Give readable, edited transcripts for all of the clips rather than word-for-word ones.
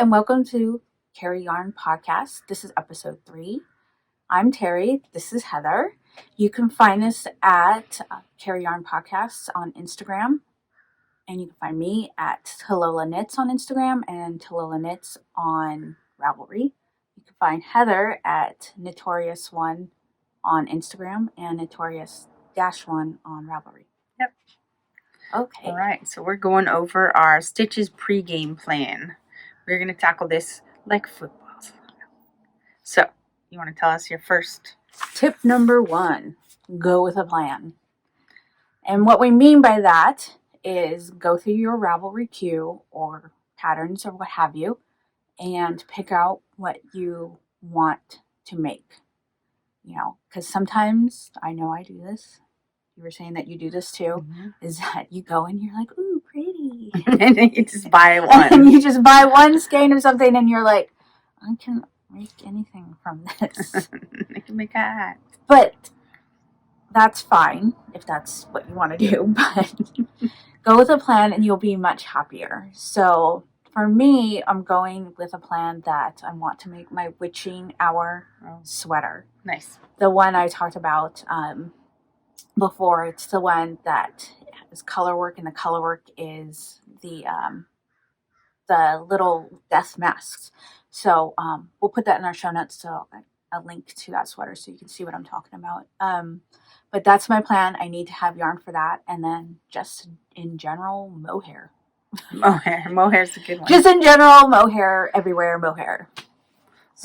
and welcome to Carry Yarn Podcast. This is episode 3. I'm Terry. This is Heather. You can find us at Carry Yarn Podcasts on Instagram. And you can find me at Talola Knits on Instagram and Talola Knits on Ravelry. You can find Heather at Notorious1 on Instagram and Notorious-1 on Ravelry. Yep. Okay. All right. So we're going over our Stitches pregame plan. We're going to tackle this like football. So, you want to tell us your first? Tip number 1, go with a plan. And what we mean by that is go through your Ravelry queue or patterns or what have you and pick out what you want to make. You know, because sometimes, I know I do this, you were saying that you do this too, is that you go and you're like, ooh, pretty. And then you just buy one. And you just buy one skein of something and you're like, I can't make anything from this. I can make a hat. But that's fine if that's what you want to do. But go with a plan and you'll be much happier. So for me, I'm going with a plan that I want to make my witching hour sweater. Nice. The one I talked about before. It's the one that is color work, and the color work is the little death masks. So we'll put that in our show notes, so a link to that sweater so you can see what I'm talking about. But that's my plan. I need to have yarn for that, and then just in general, mohair. Mohair's a good one. Just in general, mohair everywhere, mohair.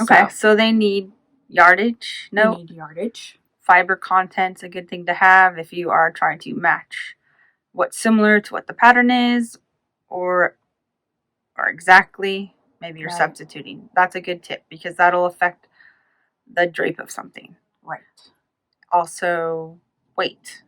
Okay, so they need yardage. No, they need yardage. Fiber content's a good thing to have if you are trying to match what's similar to what the pattern is, or exactly. Maybe you're substituting. That's a good tip because that'll affect the drape of something. Right. Also, weight.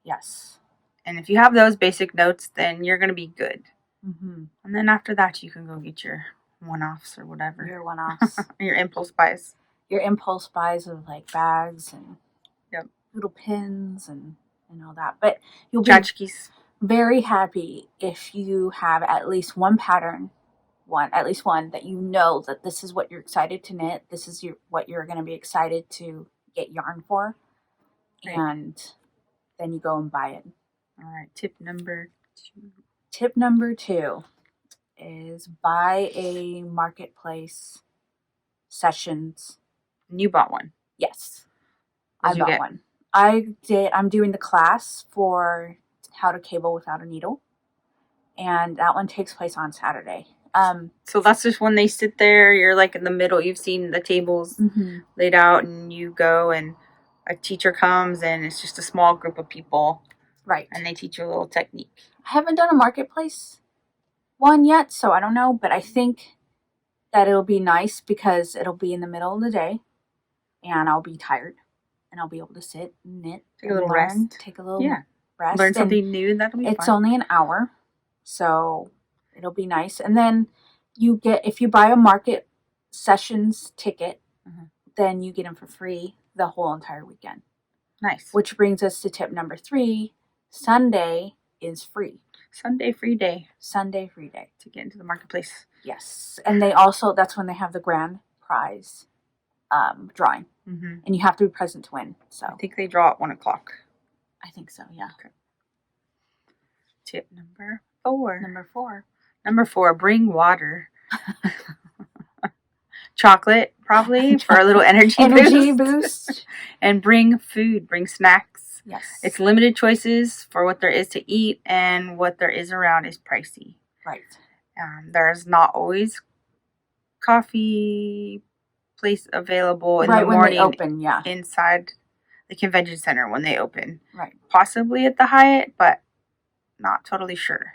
Yes. And if you have those basic notes, then you're going to be good. Mm-hmm. And then after that, you can go get your one-offs or whatever. Your one-offs. Your impulse buys. Your impulse buys of like bags and little pins and all that. But you'll be very happy if you have at least one pattern, at least one that you know that this is what you're excited to knit. This is what you're going to be excited to get yarn for. Right. And then you go and buy it. All right. Tip number 2. Tip number 2 is buy a marketplace sessions. You bought one? Yes. I bought one. I did. I'm doing the class for how to cable without a needle. And that one takes place on Saturday. So that's just when they sit there, you're like in the middle, you've seen the tables laid out, and you go and a teacher comes and it's just a small group of people. Right. And they teach you a little technique. I haven't done a marketplace one yet, so I don't know, but I think that it'll be nice because it'll be in the middle of the day and I'll be tired and I'll be able to sit and knit. Take a little rest. Take a little rest. Learn something new. That'll be fun. It's only an hour, so it'll be nice. And then if you buy a market sessions ticket, then you get them for free the whole entire weekend. Nice. Which brings us to tip number 3. Sunday is free. Sunday free day. Sunday free day. To get into the marketplace. Yes. And that's when they have the grand prize drawing. And you have to be present to win. So I think they draw at 1 o'clock. I think so, yeah. Okay. Tip number 4. Number 4, bring water. Chocolate, probably, for a little energy boost. And bring food, bring snacks. Yes. It's limited choices for what there is to eat, and what there is around is pricey. Right. There's not always coffee place available in the morning when they open, inside the convention center when they open. Right. Possibly at the Hyatt, but not totally sure,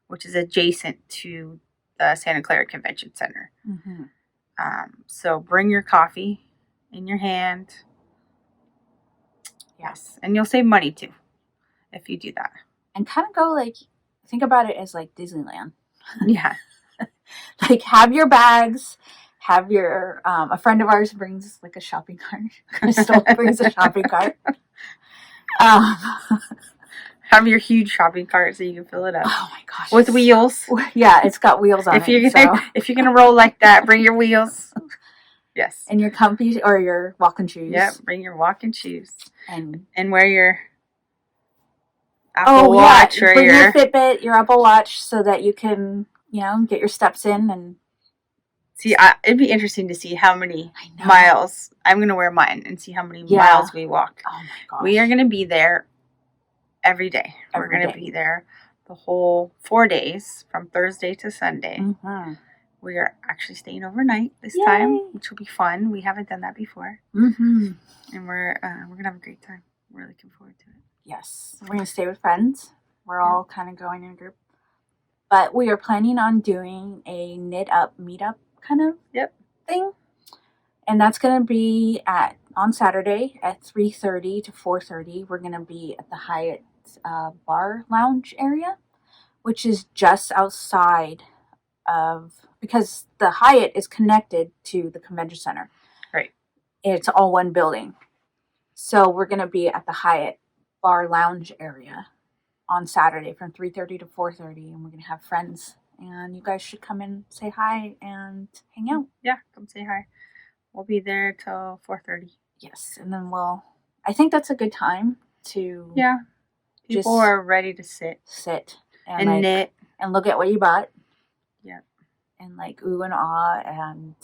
which is adjacent to the Santa Clara Convention Center. So bring your coffee in your hand. Yes. And you'll save money too if you do that. And kind of go think about it as like Disneyland. Yeah. Like have your bags, have your, a friend of ours brings like a shopping cart. Crystal brings a shopping cart. Have your huge shopping cart so you can fill it up. Oh my gosh. With wheels. Yeah, it's got wheels on if you're gonna roll like that, bring your wheels. Yes. And your comfy or your walking shoes. Yep, bring your walking shoes. And wear your Apple Watch or bring your Fitbit, your Apple Watch, so that you can, get your steps in and see. It'd be interesting to see how many miles. I'm gonna wear mine and see how many miles we walk. Oh my gosh. We are gonna be there every day. We're gonna be there the whole 4 days from Thursday to Sunday. Mm-hmm. We are actually staying overnight this time, which will be fun. We haven't done that before. Mm-hmm. And we're gonna have a great time. We're looking forward to it. Yes. We're gonna stay with friends. We're all kind of going in a group. But we are planning on doing a Up Meetup kind of thing. And that's gonna be on Saturday at 3:30 to 4:30. We're gonna be at the Hyatt bar lounge area, which is just outside because the Hyatt is connected to the convention center. Right. It's all one building. So we're going to be at the Hyatt bar lounge area on Saturday from 3:30 to 4:30, and we're going to have friends. And you guys should come and say hi and hang out. Yeah, come say hi. We'll be there till 4:30. Yes, and then I think that's a good time to... Yeah. People are ready to sit. And knit. And look at what you bought. Yeah. And ooh and ah and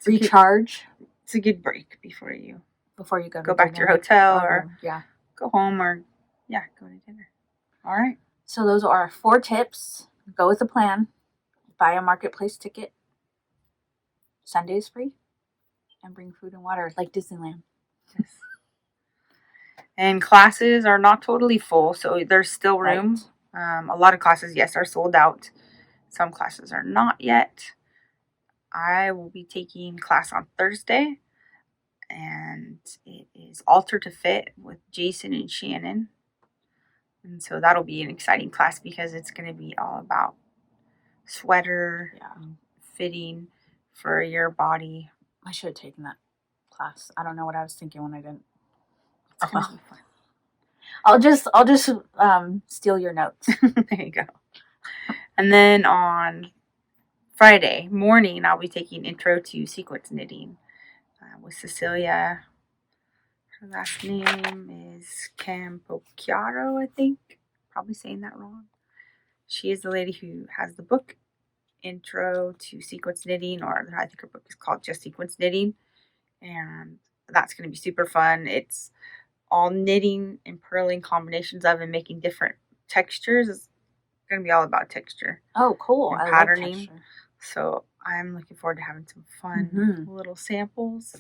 recharge. It's a good break before you go back to your hotel or go home or go to dinner. All right. So those are our 4 tips. Go with the plan. Buy a marketplace ticket. Sunday is free. And bring food and water like Disneyland. Yes. And classes are not totally full, so there's still room. Right. A lot of classes, yes, are sold out. Some classes are not yet. I will be taking class on Thursday, and it is Alter to Fit with Jason and Shannon. And so that'll be an exciting class because it's going to be all about sweater fitting for your body. I should have taken that class. I don't know what I was thinking when I didn't. It's gonna be fun. I'll just steal your notes. There you go. And then on Friday morning, I'll be taking Intro to Sequence Knitting with Cecilia. Her last name is Campocchiaro, I think. Probably saying that wrong. She is the lady who has the book Intro to Sequence Knitting, or I think her book is called just Sequence Knitting. And that's going to be super fun. It's all knitting and purling combinations of and making different textures. It's going to be all about texture. Oh, cool. And patterning. So I'm looking forward to having some fun little samples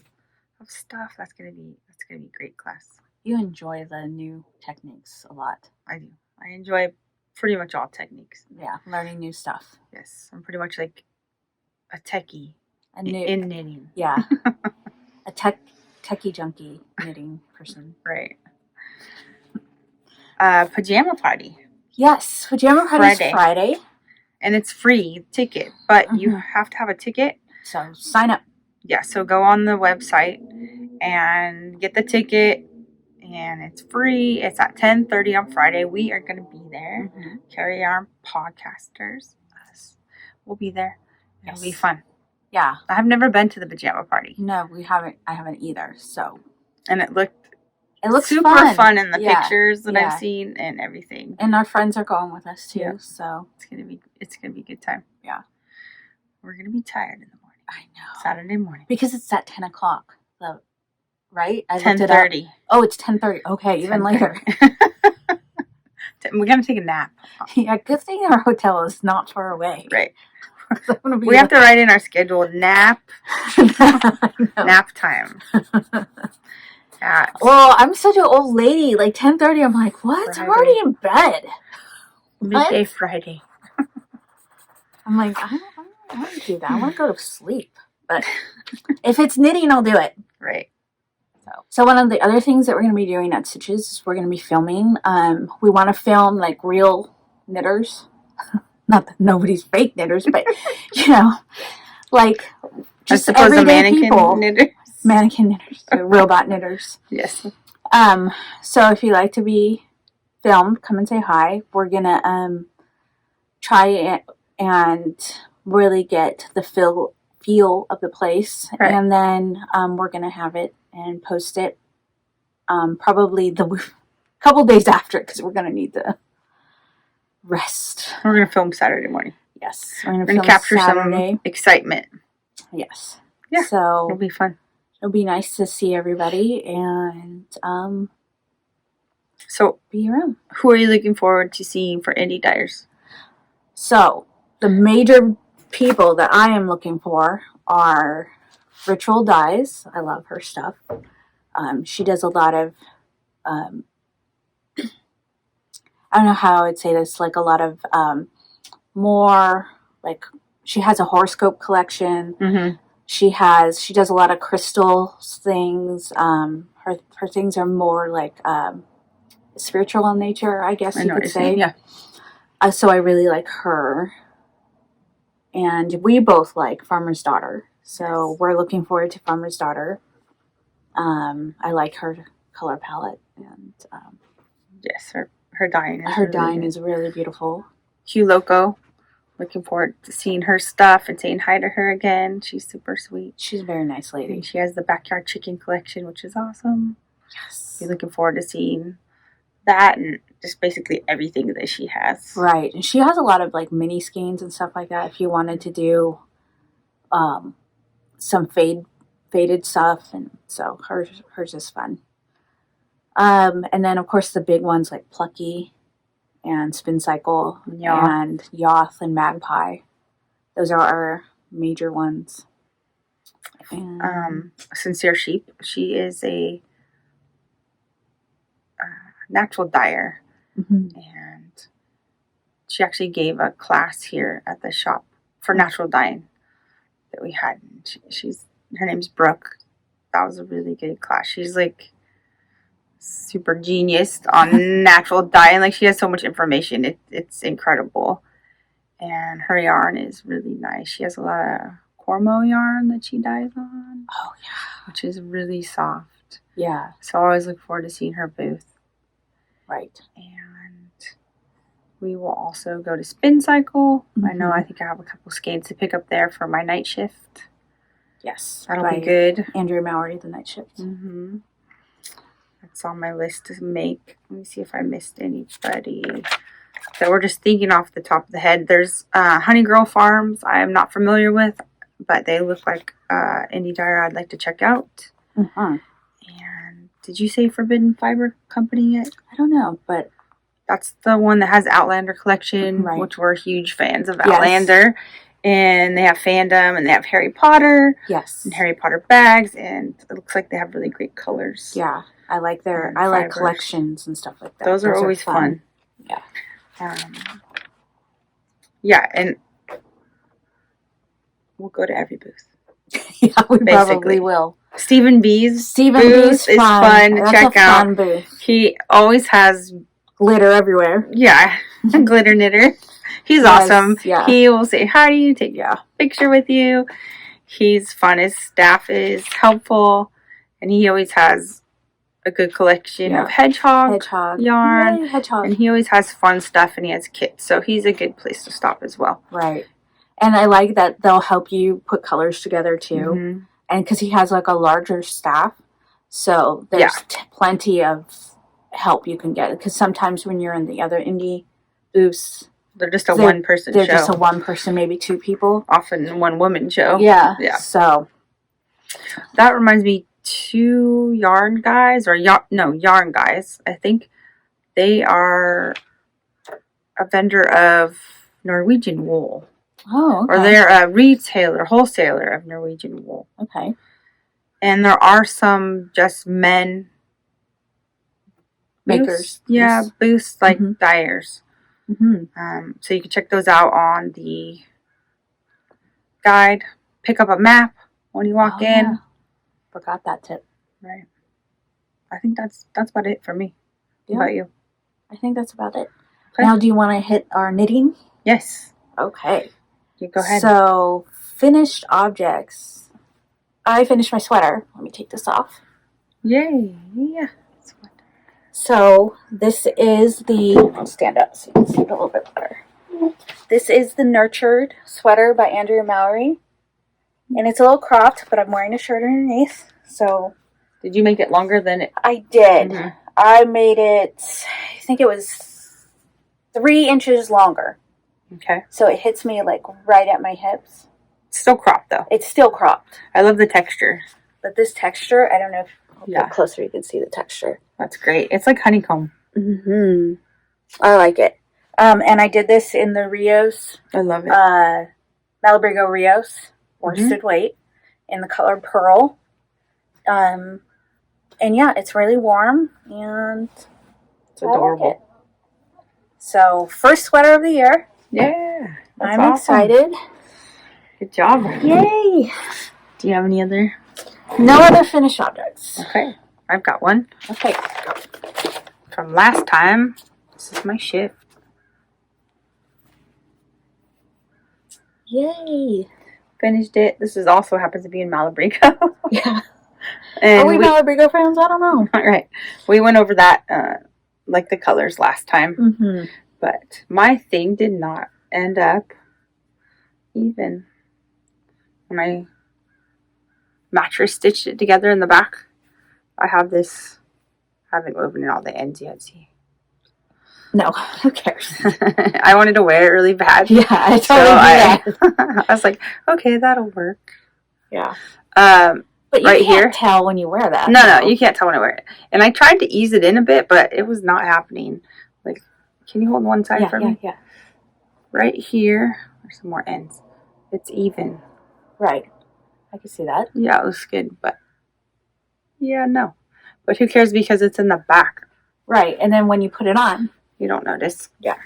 of stuff. That's going to be a great class. You enjoy the new techniques a lot. I do. I enjoy pretty much all techniques. Yeah, learning new stuff. Yes, I'm pretty much like a techie in knitting. Yeah. A techie junkie knitting person. Right. Pajama party. Yes, pajama party is Friday. And it's free ticket, but you have to have a ticket. So sign up. Yeah, so go on the website and get the ticket, and it's free. It's at 10:30 on Friday. We are going to be there. Mm-hmm. Carry Yarn Podcasters. Us. We'll be there. It'll be fun. Yeah. I've never been to the pajama party. No, we haven't. I haven't either. So. And it looks super fun in the pictures that I've seen and everything. And our friends are going with us too. So it's gonna be a good time. Yeah. We're gonna be tired in the morning. I know. Saturday morning. Because it's at 10 o'clock. Right? 10:30. Oh, it's 10:30. Okay, even later. We're gonna take a nap. Yeah, good thing our hotel is not far away. Right. We have to write in our schedule nap time. Well, I'm such an old lady. 10:30, I'm like, what? Friday. I'm already in bed. Midday Friday. I'm like, I don't want to do that. I want to go to sleep. But if it's knitting, I'll do it. Right. So one of the other things that we're going to be doing at Stitches is we're going to be filming. We want to film real knitters. Not that nobody's fake knitters, but just everyday people. Knitters. Mannequin knitters, robot knitters. Yes. So if you like to be film. Come and say hi. We're gonna try it and really get the feel of the place, Right. and then we're gonna have it and post it probably the couple days after, because we're gonna need the rest. We're gonna film Saturday morning. Yes, we're gonna capture Saturday. Some excitement. Yes. Yeah. So it'll be fun. It'll be nice to see everybody and so be around. Who are you looking forward to seeing for Indie Dyers? So the major people that I am looking for are Ritual Dyes. I love her stuff. She does a lot of I don't know how I would say this, like a lot of more like, she has a horoscope collection. Mm-hmm. She does a lot of crystal things. Her things are more like spiritual in nature, I guess you could say. Yeah. So I really like her. And we both like Farmer's Daughter. So yes, we're looking forward to Farmer's Daughter. I like her color palette. And yes, her dyeing is is really beautiful. Loco. Looking forward to seeing her stuff and saying hi to her again. She's super sweet. She's a very nice lady. And she has the backyard chicken collection, which is awesome. Yes. Be looking forward to seeing that and just basically everything that she has. Right. And she has a lot of like mini skeins and stuff like that if you wanted to do some faded stuff, and so hers is fun. And then of course the big ones like Plucky and Spin Cycle and Yoth and Magpie. Those are our major ones. And Sincere Sheep. She is a natural dyer. Mm-hmm. And she actually gave a class here at the shop for natural dyeing that we had. Her name's Brooke. That was a really good class. She's like super genius on natural dyeing. Like, she has so much information. It's incredible. And her yarn is really nice. She has a lot of Cormo yarn that she dyes on. Oh yeah, which is really soft. Yeah. So I always look forward to seeing her booth. Right. And we will also go to Spin Cycle. Mm-hmm. I think I have a couple skeins to pick up there for my night shift. Yes. That'll be good. Andrae Maori, the night shift. Mm-hmm. That's on my list to make. Let me see if I missed anybody. So we're just thinking off the top of the head. There's Honey Girl Farms I am not familiar with, but they look like indie dyer I'd like to check out. Mm-hmm. And did you say Forbidden Fiber Company yet? I don't know, but that's the one that has Outlander collection, right, which we're huge fans of Outlander. Yes. And they have fandom, and they have Harry Potter. Yes. And Harry Potter bags, and it looks like they have really great colors. Yeah, I like like collections and stuff like that. Those are always fun. Yeah. Yeah, and we'll go to every booth. Yeah, we probably will. Stephen B's booth is fun to check out. Fun booth. He always has glitter everywhere. Yeah, a glitter knitter. He's awesome. Yeah. He will say hi to you, take a picture with you. He's fun. His staff is helpful, and he always has a good collection of hedgehog yarn. Yay, hedgehog. And he always has fun stuff, and he has kits, so he's a good place to stop as well. Right. And I like that they'll help you put colors together too. Mm-hmm. And because he has like a larger staff, so there's plenty of help you can get. Because sometimes when you're in the other indie booths, they're just a one-person show. They're just a one-person, maybe two people. Often one-woman show. Yeah. So that reminds me, two yarn guys, yarn guys, I think they are a vendor of Norwegian wool. Oh, okay. Or they're a wholesaler of Norwegian wool. Okay. And there are some just men makers. Booths like dyers. Mm-hmm. So you can check those out on the guide. Pick up a map when you walk in. Yeah. Forgot that tip. Right. I think that's about it for me. Yeah. What about you? I think that's about it. Okay. Now, do you want to hit our knitting? Yes. Okay. You go ahead. So, finished objects. I finished my sweater. Let me take this off. Yay. Yeah. So this is I'll stand up so you can see it a little bit better. This is the Nurtured sweater by Andrae Maori. And it's a little cropped, but I'm wearing a shirt underneath. So did you make it longer than it? I did. Mm-hmm. I made it, I think it was 3 inches longer. Okay. So it hits me like right at my hips. It's still cropped though. It's still cropped. I love the texture. But this texture, I don't know if I'll get closer you can see the texture. That's great. It's like honeycomb. Mm-hmm. I like it. And I did this in the Rios. I love it. Malabrigo Rios, worsted weight, in the color pearl. And yeah, it's really warm and it's adorable. Like it. So, first sweater of the year. Yeah. I'm excited. Good job. Yay. Do you have any other? No other finished objects. Okay. I've got one. Okay. Go. From last time. This is my shift. Yay. Finished it. This is also happens to be in Malabrigo. Yeah. And are we Malabrigo fans? I don't know. All right. We went over that, like the colors last time. Mm-hmm. But my thing did not end up even. When I mattress stitched it together in the back, I have this. I haven't woven in all the ends yet. See. No, who cares? I wanted to wear it really bad. Yeah, I totally did that. I was like, okay, that'll work. Yeah. But you can't tell when you wear that. No, you can't tell when I wear it. And I tried to ease it in a bit, but it was not happening. Like, can you hold one side for me? Yeah. Right here, there's some more ends. It's even. Right. I can see that. Yeah, it looks good, but yeah, no. But who cares because it's in the back. Right, and then when you put it on, you don't notice. Yeah.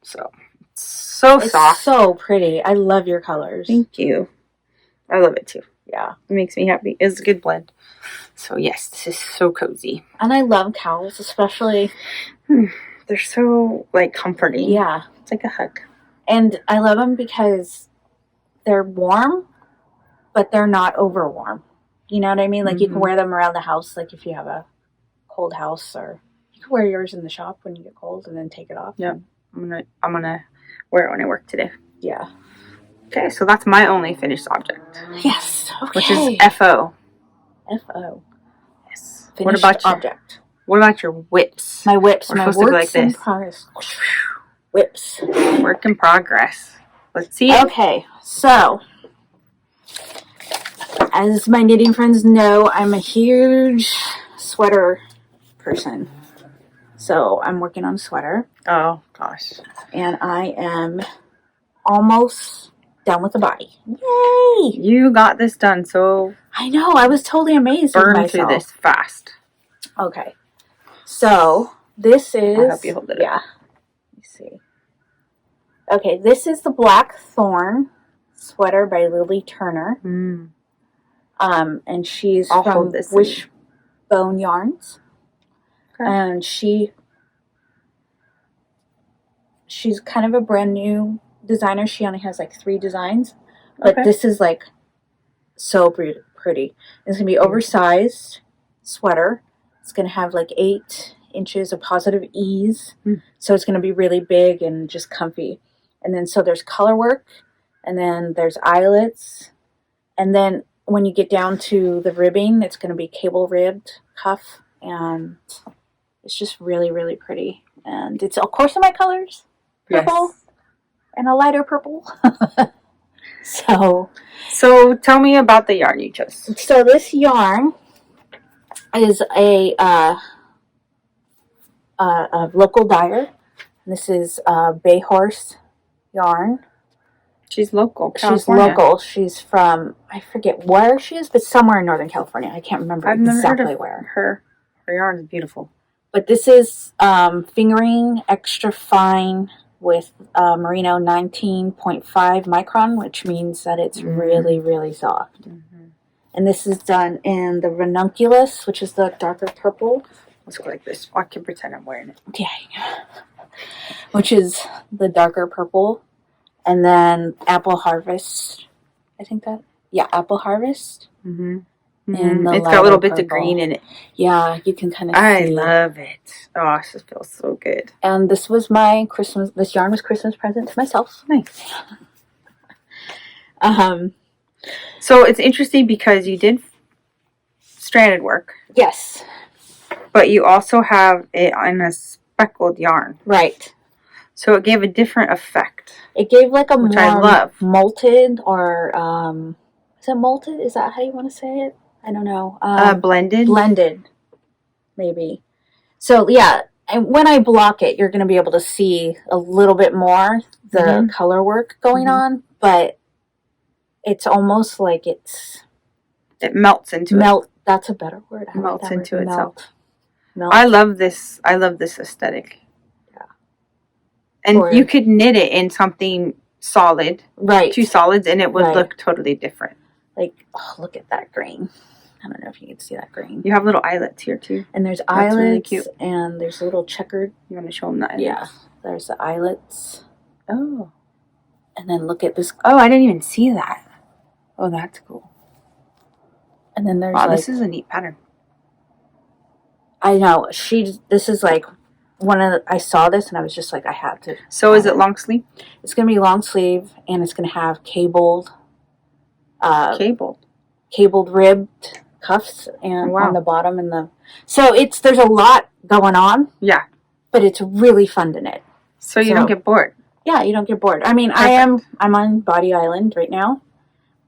So, it's so soft. So pretty. I love your colors. Thank you. I love it too. Yeah. It makes me happy. It's a good blend. So, yes, this is so cozy. And I love cowls, especially. They're so, like, comforting. Yeah. It's like a hug. And I love them because they're warm, but they're not over warm. You know what I mean? Like, you can wear them around the house, like if you have a cold house, or you can wear yours in the shop when you get cold and then take it off. Yeah. I'm gonna wear it when I work today. Yeah. Okay, so that's my only finished object. Yes. Okay. Which is FO. FO. Yes. Finished what about object? What about your whips? My whips. We're my supposed to go like this. Whips. Work in progress. Let's see. Okay, so as my knitting friends know, I'm a huge sweater person. So I'm working on a sweater. Oh, gosh. And I am almost done with the body. Yay! You got this done, so... I know, I was totally amazed with myself. Burn through this fast. Okay. So, this is... I'll help you hold it up. Yeah. Let me see. Okay, this is the Black Thorn sweater by Lily Turner. And she's from Wishbone Yarns. Okay. And she's kind of a brand new designer. She only has like 3 designs. But this is like so pretty. It's going to be oversized sweater. It's going to have like 8 inches of positive ease. So it's going to be really big and just comfy. And then so there's color work. And then there's eyelets. And then when you get down to the ribbing, it's going to be cable ribbed cuff. And it's just really, really pretty. And it's, of course, in my colors. Purple. Yes. And a lighter purple. So tell me about the yarn you chose. So this yarn is a local dyer. This is Bay Horse yarn. She's local. California. She's local. She's from, I forget where she is, but somewhere in Northern California. I can't remember exactly where. Her yarn is beautiful. But this is fingering extra fine with merino 19.5 micron, which means that it's really, really soft. And this is done in the ranunculus, which is the darker purple. Let's go like this. I can pretend I'm wearing it. Yeah. Which is the darker purple. And then Apple Harvest. I think that. Yeah, Apple Harvest. in the it's got little bits of green in it. Yeah, you can kind of see. I love it. Oh, it just feels so good. And this was this yarn was Christmas present to myself. Nice. So it's interesting because you did stranded work. Yes. But you also have it on a speckled yarn. Right. So it gave a different effect. It gave like a which more I love. Molted or is it molted? Is that how you want to say it? I don't know. Blended? Blended, maybe. So yeah, and when I block it, you're going to be able to see a little bit more the color work going on, but it's almost like it melts into it. That's a better word. It melts into itself. Melt. I love this aesthetic. Yeah. And you could knit it in something solid. Right. 2 solids and it would look totally different. Like, oh, look at that green. I don't know if you can see that green. You have little eyelets here too. And there's eyelets really cute. And there's a little checkered. You want to show them the eyelets? Yeah. There's the eyelets. Oh. And then look at this. Oh, I didn't even see that. Oh, that's cool. And then there's this is a neat pattern. I know. This is like I saw this and I was just like, I had to. So is it long sleeve? It's going to be long sleeve and it's going to have cabled ribbed cuffs and on the bottom so there's a lot going on. Yeah. But it's really fun to knit. So you don't get bored. Yeah, you don't get bored. I mean, I'm on Body Island right now,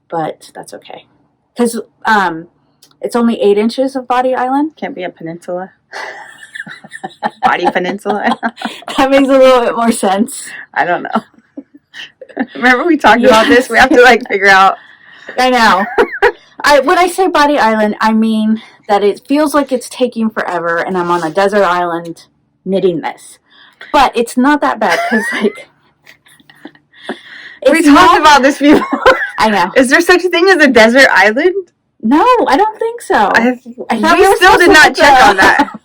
but that's okay. Because it's only 8 inches of Body Island. Can't be a peninsula. Body peninsula. That makes a little bit more sense. I don't know. Remember we talked about this? We have to figure out. I know. When I say Body Island, I mean that it feels like it's taking forever and I'm on a desert island knitting this. But it's not that bad because we talked about this before. I know. Is there such a thing as a desert island? No, I don't think so. We still did not check on that.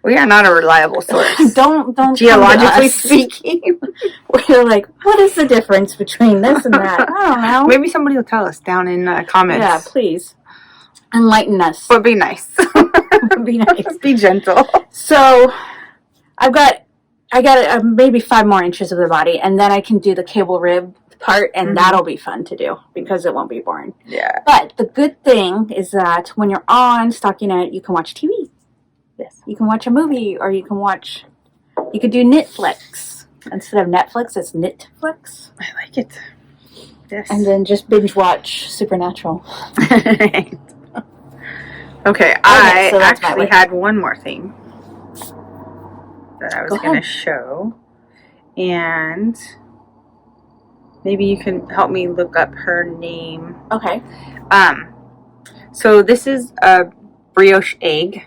We are not a reliable source. Don't geologically speaking. We're like, what is the difference between this and that? I don't know. Maybe somebody will tell us down in comments. Yeah, please. Enlighten us. But be nice. Be nice. Be gentle. So, I got maybe 5 more inches of the body, and then I can do the cable rib part, and that'll be fun to do because it won't be boring. Yeah. But the good thing is that when you're on stockinette, you can watch TV. Yes. You can watch a movie, or you could do Knitflix. Instead of Netflix, it's Knitflix. I like it. Yes. And then just binge watch Supernatural. Okay, I actually had one more thing that I was going to show. And maybe you can help me look up her name. Okay. So this is a Brioche Egg.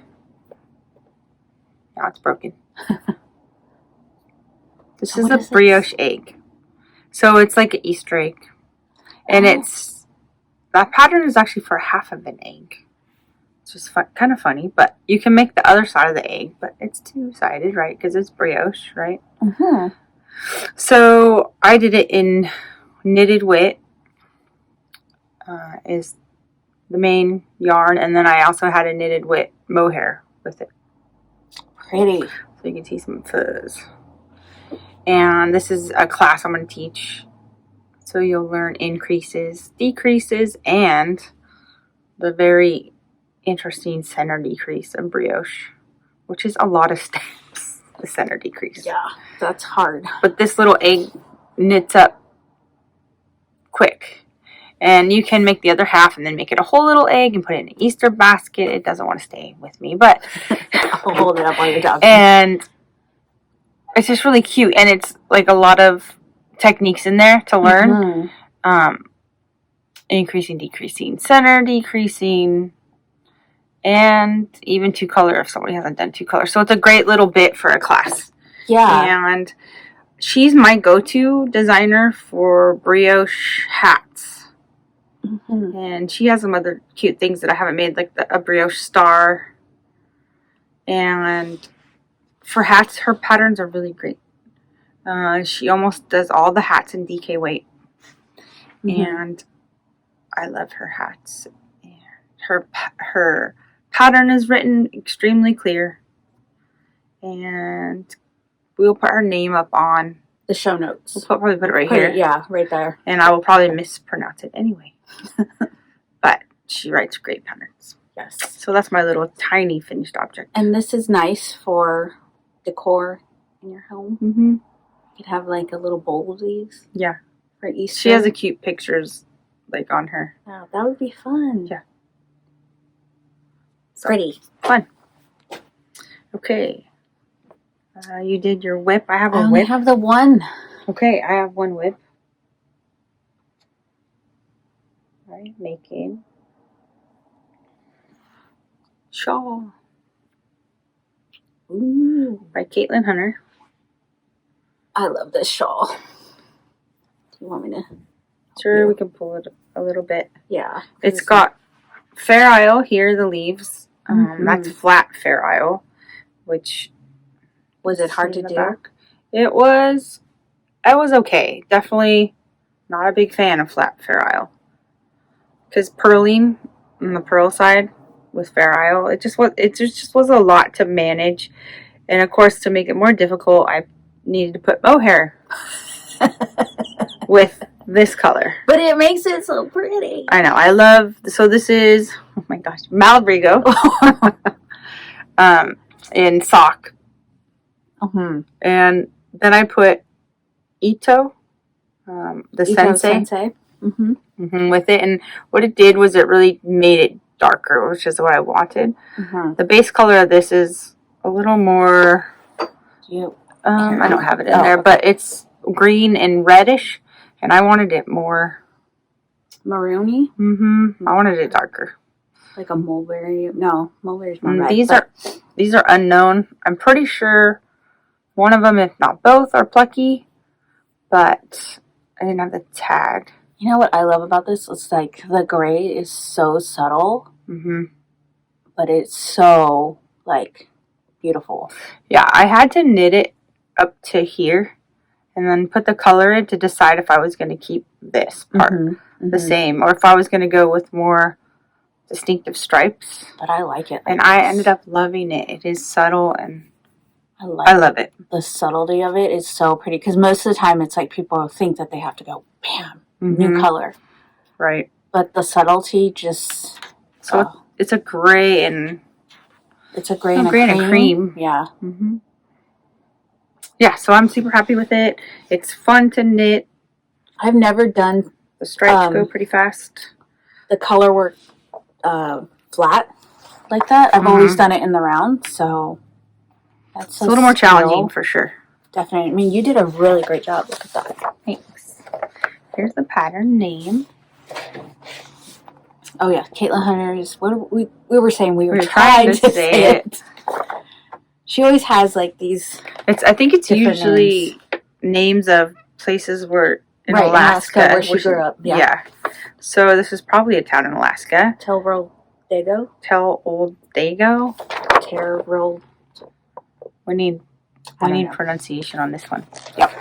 Now it's broken. This is a Brioche Egg. So it's like an Easter egg. And that pattern is actually for half of an egg. It's just kind of funny, but you can make the other side of the egg, but it's 2-sided, right? Because it's brioche, right? Mm-hmm. So I did it in knitted wit. Is the main yarn, and then I also had a knitted wit mohair with it. Pretty. So you can see some fuzz. And this is a class I'm going to teach. So you'll learn increases, decreases, and the very interesting center decrease of brioche, which is a lot of steps, the center decrease. Yeah, that's hard. But this little egg knits up quick. And you can make the other half and then make it a whole little egg and put it in an Easter basket. It doesn't want to stay with me, but I'll hold it up while you're talking. And it's just really cute. And it's like a lot of techniques in there to learn. Mm-hmm. Increasing, decreasing, center decreasing, and even 2-color if somebody hasn't done 2-color. So it's a great little bit for a class. Yeah. And she's my go-to designer for brioche hats. Mm-hmm. And she has some other cute things that I haven't made, like a brioche star. And for hats, her patterns are really great. She almost does all the hats in DK weight. Mm-hmm. And I love her hats. And her pattern is written extremely clear, and we'll put her name up on the show notes. We'll probably put it right here. Yeah, right there. And I will probably mispronounce it anyway. But she writes great patterns. Yes. So that's my little tiny finished object. And this is nice for decor in your home. Mm-hmm. You could have like a little bowl of these. Yeah. For Easter. She has a cute pictures like on her. Wow, that would be fun. Yeah. So, pretty. Fun. Okay. You did your whip. I have a whip. I have the one. Okay, I have one whip. All right, making shawl. Ooh. By Caitlin Hunter. I love this shawl. Do you want me to? Sure, we can pull it a little bit. Yeah. It's got Fair Isle here, the leaves. That's flat Fair Isle, which... Was it hard to do? Back. It was okay. Definitely not a big fan of flat Fair Isle. Because purling on the pearl side with Fair Isle, it just was a lot to manage. And of course, to make it more difficult, I needed to put mohair with this color. But it makes it so pretty. I know. So this is, oh my gosh, Malbrigo in sock. Mm-hmm. And then I put Ito, the Sensei. Mm-hmm. With it. And what it did was it really made it darker, which is what I wanted. Mm-hmm. The base color of this is a little more... I don't have it in there, but it's green and reddish. And I wanted it more... Maroony? Mm-hmm. I wanted it darker. Like a mulberry. No, mulberry's more red. These are unknown. I'm pretty sure one of them, if not both, are plucky. But I didn't have the tag. You know what I love about this? It's like the gray is so subtle. Mm-hmm. But it's so, like, beautiful. Yeah, I had to knit it up to here. And then put the color in to decide if I was going to keep this part the same. Or if I was going to go with more distinctive stripes. But I like it. And I ended up loving it. It is subtle and I love it. The subtlety of it is so pretty. Because most of the time it's like people think that they have to go, bam, new color. Right. But the subtlety just... So it's a gray and... It's a gray and a cream. Yeah. Mm-hmm. Yeah, so I'm super happy with it. It's fun to knit. I've never done... The stripes go pretty fast. The color work flat like that. I've always done it in the round, so... It's a little more challenging for sure. Definitely. I mean, you did a really great job. Look at that. Thanks. Here's the pattern name. Oh, yeah. Caitlin Hunter's... We were saying we were trying to say it. She always has like these. I think it's usually names of places where in Alaska where she grew up. Yeah. So this is probably a town in Alaska. Teroldego. Teroldego. We need pronunciation on this one. Yep.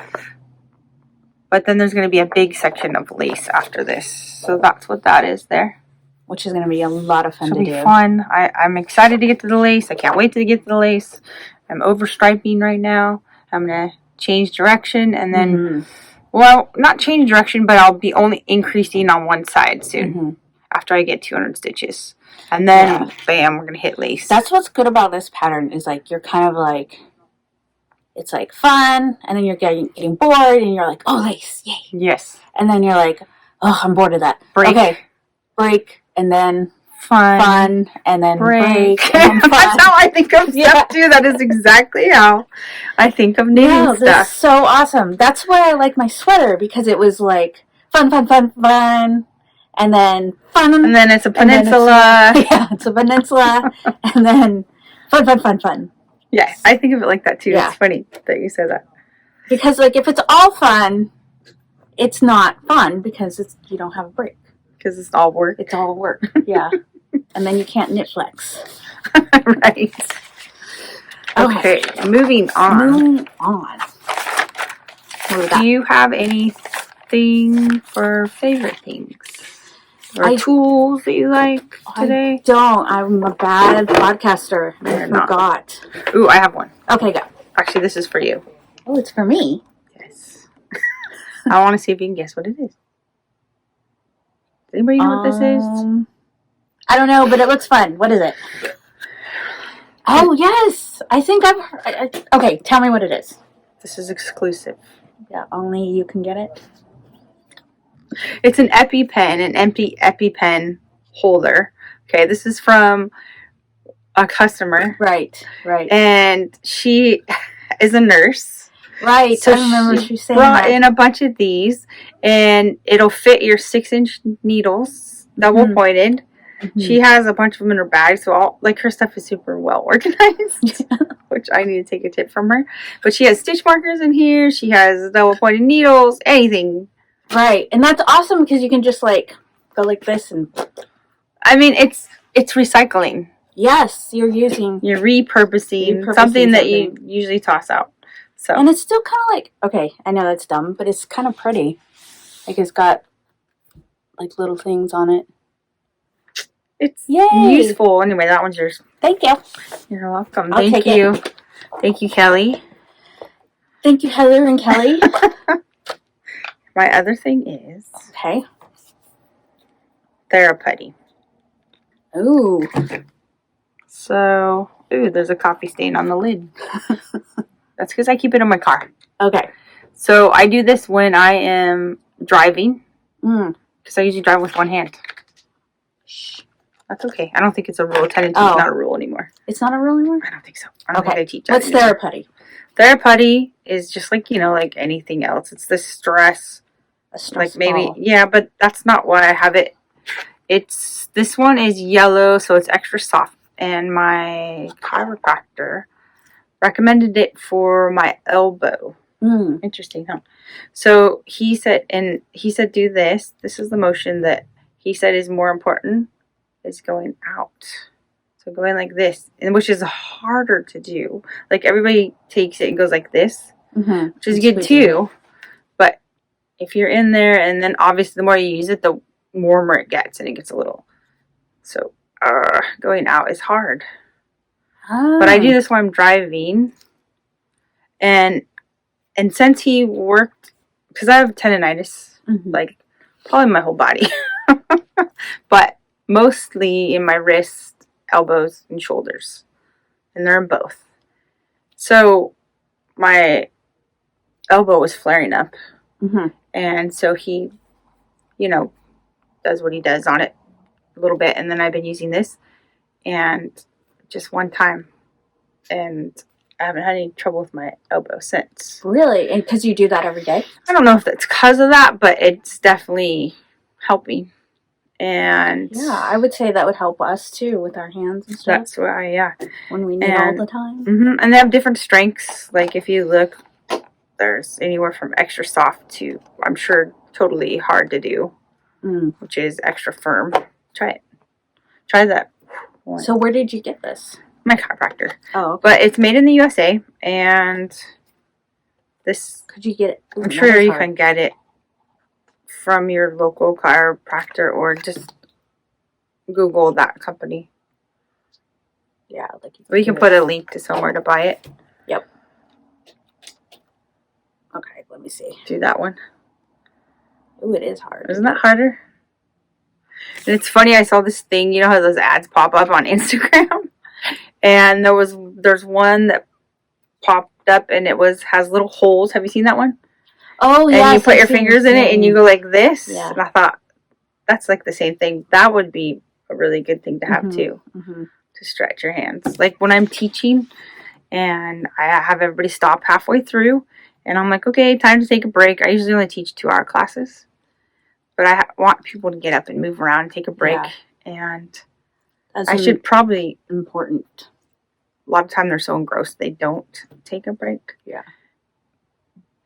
But then there's going to be a big section of lace after this, so that's what that is there. Which is going to be a lot of fun to do. It'll be fun. I'm excited to get to the lace. I can't wait to get to the lace. I'm over striping right now. I'm going to change direction and then, well, not change direction, but I'll be only increasing on one side soon after I get 200 stitches. And then, bam, we're going to hit lace. That's what's good about this pattern is like you're kind of like, it's like fun, and then you're getting bored, and you're like, oh, lace, yay. Yes. And then you're like, oh, I'm bored of that. Break. Okay, break. And then fun, and then break. And then fun. That's how I think of stuff too. That is exactly how I think of knitting stuff. That's so awesome. That's why I like my sweater, because it was like fun, and then fun, and then it's a peninsula. It's a peninsula, and then fun. Yeah, I think of it like that too. Yeah. It's funny that you say that, because like if it's all fun, it's not fun because you don't have a break. Because it's all work. It's all work, yeah. And then you can't knit flex. Right. Okay, moving on. Do you have anything for favorite things? or tools that you like today? I don't. I'm a bad podcaster. I forgot. Ooh, I have one. Okay, go. Actually, this is for you. Oh, it's for me? Yes. I want to see if you can guess what it is. Does anybody know what this is? I don't know, but it looks fun. What is it? Oh, yes. I think I've heard. Okay, tell me what it is. This is exclusive. Yeah, only you can get it. It's an EpiPen, an empty EpiPen holder. Okay, this is from a customer. Right. And she is a nurse. Right, so I remember she saying brought in a bunch of these, and it'll fit your 6-inch needles, double pointed. Mm-hmm. She has a bunch of them in her bag, so her stuff is super well organized, which I need to take a tip from her. But she has stitch markers in here. She has double pointed needles, anything. Right, and that's awesome because you can just go like this and. I mean, it's recycling. You're repurposing something that you usually toss out. So, and it's still kind of okay, I know that's dumb, but it's kind of pretty. It's got little things on it. It's useful. Anyway, that one's yours. Thank you. You're welcome. Thank you. Thank you, Kelly. Thank you, Heather and Kelly. My other thing is Putty. Ooh. So, there's a coffee stain on the lid. That's because I keep it in my car. Okay. So, I do this when I am driving. Because I usually drive with one hand. Shh. That's okay. I don't think it's a rule. Technically, it's not a rule anymore. It's not a rule anymore? I don't think so. I don't think I teach that What's Putty? Putty is just like anything else. It's the stress. Maybe, but that's not why I have it. This one is yellow, so it's extra soft. And my chiropractor recommended it for my elbow. Interesting, huh? So he said, do this. This is the motion that he said is more important, is going out. So going like this, and which is harder to do. Everybody takes it and goes like this, which is good too. But if you're in there, and then obviously the more you use it, the warmer it gets, and it gets a little. So going out is hard. But I do this while I'm driving, and since he worked, because I have tendonitis, probably my whole body, but mostly in my wrist, elbows, and shoulders, and they're in both. So my elbow was flaring up, and so he, does what he does on it a little bit, and then I've been using this, and just one time, and I haven't had any trouble with my elbow since. Really? And because you do that every day? I don't know if that's because of that, but it's definitely helping. And yeah, I would say that would help us too with our hands and stuff. That's why, when we knit all the time. And they have different strengths. If you look, there's anywhere from extra soft to, I'm sure, totally hard to do, which is extra firm. Try it. Try that one. So where did you get this? My chiropractor. Oh, okay. But it's made in the USA, and this. Could you get it? I'm sure you can get it from your local chiropractor, or just Google that company. Yeah, we can put a link to somewhere to buy it. Yep. Okay, let me see. Do that one. Ooh, it is hard. Isn't that harder? And it's funny, I saw this thing, how those ads pop up on Instagram? And there's one that popped up, and has little holes. Have you seen that one? Oh, yeah. And you put your fingers in it, and you go like this. Yeah. And I thought, that's the same thing. That would be a really good thing to have, too. To stretch your hands. When I'm teaching, and I have everybody stop halfway through, and I'm like, okay, time to take a break. I usually only teach 2-hour classes. But I want people to get up and move around and take a break. Yeah. And I should probably... Important. A lot of time they're so engrossed they don't take a break. Yeah.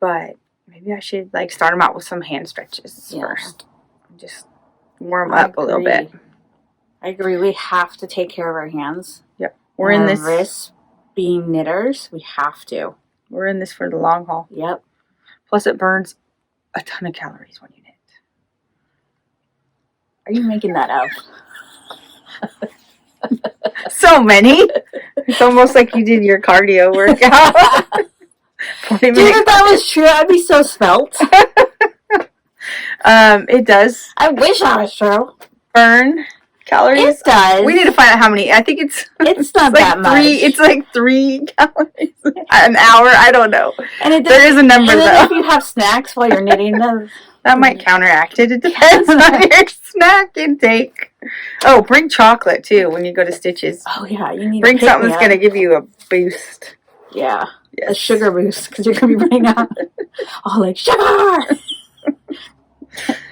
But maybe I should start them out with some hand stretches first. Just warm up a little bit. I agree. We have to take care of our hands. Yep. We're in this... wrists, being knitters, we have to. We're in this for the long haul. Yep. Plus it burns a ton of calories when you knit. Are you making that up? So many. It's almost like you did your cardio workout. Dude, if that was true, I'd be so svelte. It does. I wish that was true. Burn calories. It does. We need to find out how many. I think it's not that much. It's like 3 calories an hour. I don't know. And there is a number and though. If you have snacks while you're knitting, that might counteract it. It depends on your snack intake. Oh, bring chocolate too when you go to Stitches. Oh yeah, you need bring something that's gonna give you a boost. Yeah, yes. A sugar boost because you're gonna be running out. Oh, like sugar.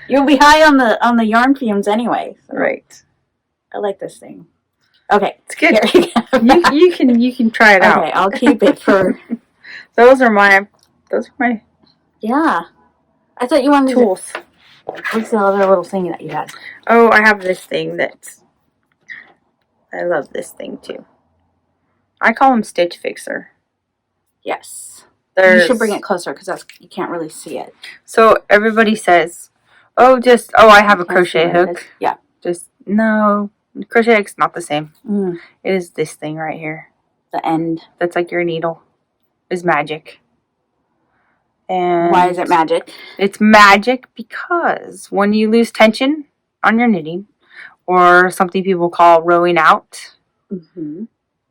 You'll be high on the yarn fumes anyway. So. Right. I like this thing. Okay, it's good. you can try it out. Okay, I'll keep it for. Those are my. Yeah, I thought you wanted tools. What's the other little thing that you had? Oh, I have this thing that's. I love this thing too. I call them Stitch Fixer. Yes. You should bring it closer because you can't really see it. So everybody says, I have a crochet hook. Yeah. No, crochet hook's not the same. It is this thing right here. The end. That's like your needle. Is magic. And why is it magic? It's magic because when you lose tension on your knitting, or something people call rowing out,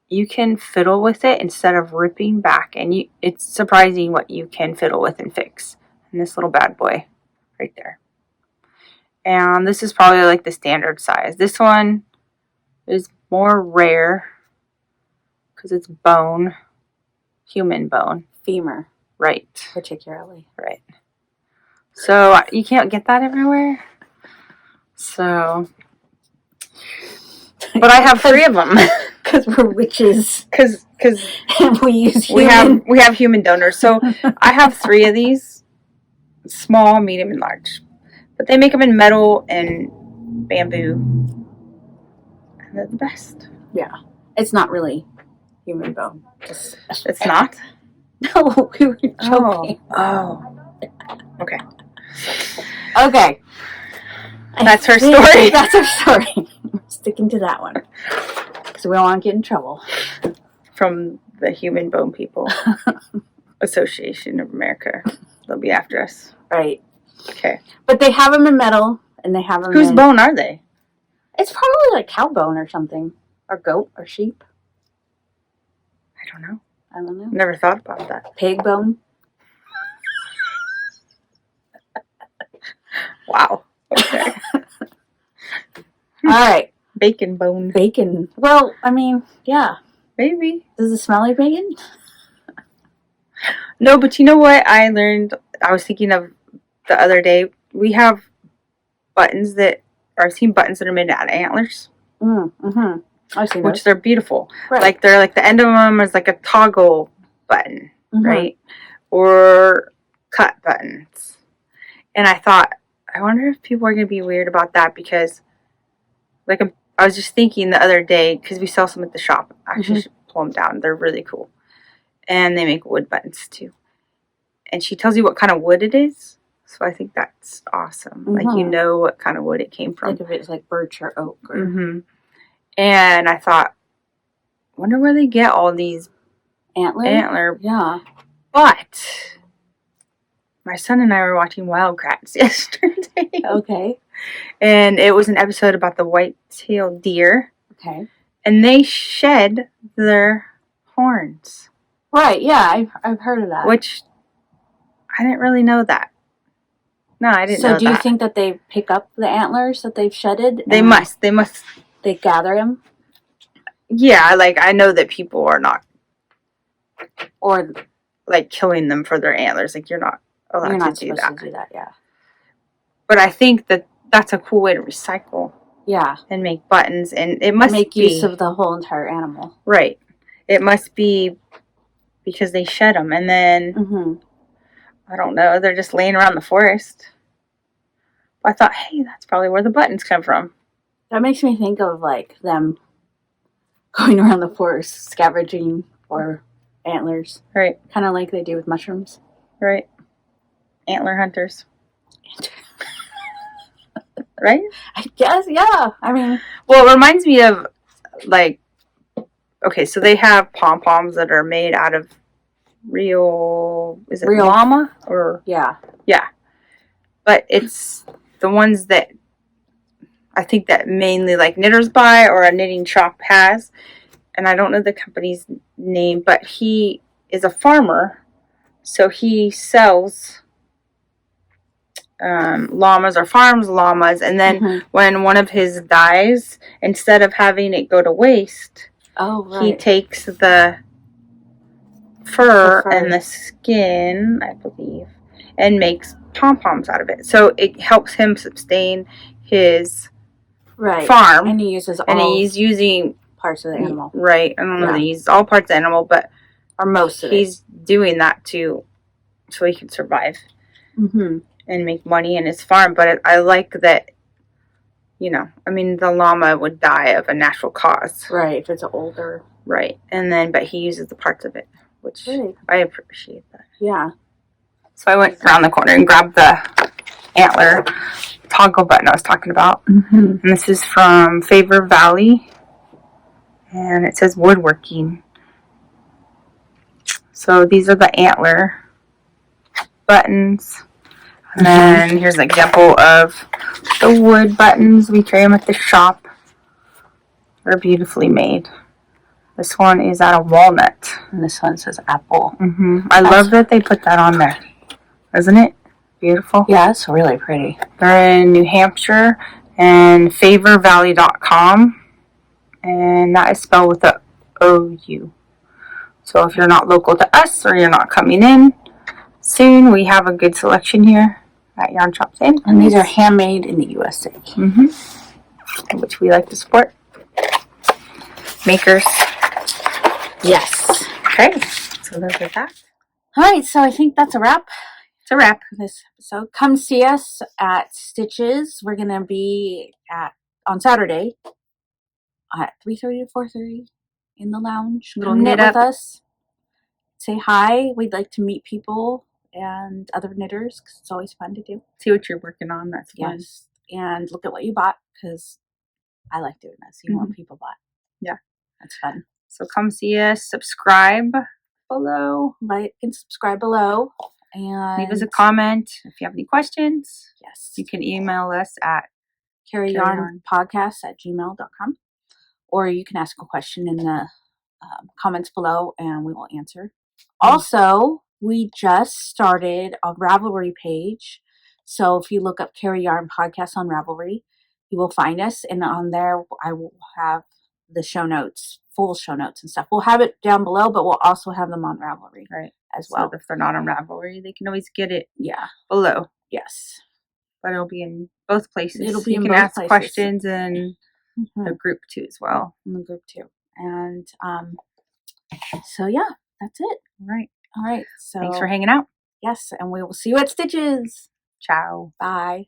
you can fiddle with it instead of ripping back. And it's surprising what you can fiddle with and fix. And this little bad boy right there. And this is probably like the standard size. This one is more rare because it's bone, human bone. Femur. Right. Particularly. Right. So you can't get that everywhere. So. But I have 3 of them. Because we're witches. Because we use human. We have human donors. So I have 3 of these. Small, medium, and large. But they make them in metal and bamboo. And they're the best. Yeah. It's not really human bone. It's not? No, we were joking. Oh. Okay. Okay. That's her story. That's her story. I'm sticking to that one. Because we don't want to get in trouble. From the Human Bone People Association of America. They'll be after us. Right. Okay. But they have them in metal, and they have them Whose bone are they? It's probably like cow bone or something. Or goat or sheep. I don't know. Never thought about that. Pig bone. Wow. Okay. All right. Bacon bone. Bacon. Well, I mean, yeah. Maybe. Does it smell like bacon? No, but you know what I learned? I was thinking of the other day. We have buttons I've seen buttons that are made out of antlers. Mm-hmm. I've seen which those. they're beautiful. Right. Like they're like the end of them is like a toggle button, right? Or cut buttons. And I thought, I wonder if people are going to be weird about that because, like, I was just thinking the other day because we sell some at the shop. I actually should pull them down. They're really cool, and they make wood buttons too. And she tells you what kind of wood it is. So I think that's awesome. Like, you know what kind of wood it came from. Like if it's like birch or oak. Or... And I thought, wonder where they get all these antler. Yeah. But my son and I were watching Wildcrats yesterday. Okay. And it was an episode about the white-tailed deer. Okay. And they shed their horns. Right, yeah, I've heard of that. Which, I didn't really know that. No, I didn't know that. So do you think that they pick up the antlers that they've shedded? They must. They gather them? Yeah, like, I know that people are not... Or... like, killing them for their antlers. Like, you're not allowed to do that. You're not supposed to do that, yeah. But I think that that's a cool way to recycle. Yeah. And make buttons. And it must make use of the whole entire animal. Right. It must be because they shed them. And then, I don't know, they're just laying around the forest. I thought, hey, that's probably where the buttons come from. That makes me think of, like, them going around the forest scavenging for antlers. Right. Kind of like they do with mushrooms. Right. Antler hunters. right? I guess, yeah. I mean, well, it reminds me of like, okay, so they have pom poms that are made out of real, is it real llama or yeah, but it's the ones that I think that mainly like knitters buy or a knitting shop has, and I don't know the company's name, but he is a farmer, so he sells llamas or farms llamas, and then when one of his dies, instead of having it go to waste, he takes the fur and the skin, I believe, and makes pom-poms out of it. So it helps him sustain his farm. And he uses all, and he's using parts of the animal. Right. I don't know that he's all parts of the animal, but or most of it. He's doing that too, so he can survive and make money in his farm. But I like that, you know, I mean, the llama would die of a natural cause. Right, if it's older. Right. And then, but he uses the parts of it, which I appreciate that. Yeah. So I went around the corner and grabbed the antler toggle button I was talking about. And this is from Favor Valley. And it says woodworking. So these are the antler buttons. And then here's an example of the wood buttons. We trade them at the shop. They're beautifully made. This one is out of walnut. And this one says apple. I love that they put that on there. Isn't it beautiful? Yeah, it's really pretty. They're in New Hampshire and favorvalley.com. And that is spelled with a O-U. So if you're not local to us or you're not coming in soon, we have a good selection here at Yarn Shops Inn. And these are handmade in the USA. Which we like to support. Makers. Yes. Okay. So there's that. All right. So I think that's a wrap. It's a wrap for this episode. Come see us at Stitches. We're going to be on Saturday at 3:30 to 4:30 in the lounge. Come knit with us. Say hi. We'd like to meet people and other knitters because it's always fun to do. See what you're working on. That's fun. Yes. And look at what you bought because I like doing that. See what people bought. Yeah. That's fun. So come see us. Subscribe below. Like and subscribe below. And leave us a comment if you have any questions. Yes. You can email us at carryyarnpodcast@gmail.com. Or you can ask a question in the comments below and we will answer. Also, we just started a Ravelry page. So if you look up Carry Yarn Podcast on Ravelry, you will find us. And on there, I will have the show notes, full show notes and stuff. We'll have it down below, but we'll also have them on Ravelry as well. So if they're not on Ravelry, they can always get it below. Yes. But it'll be in both places. It'll be you in can both ask places. questions in the group too as well. In the group too. And so yeah, that's it. All right. So thanks for hanging out. Yes, and we will see you at Stitches. Ciao. Bye.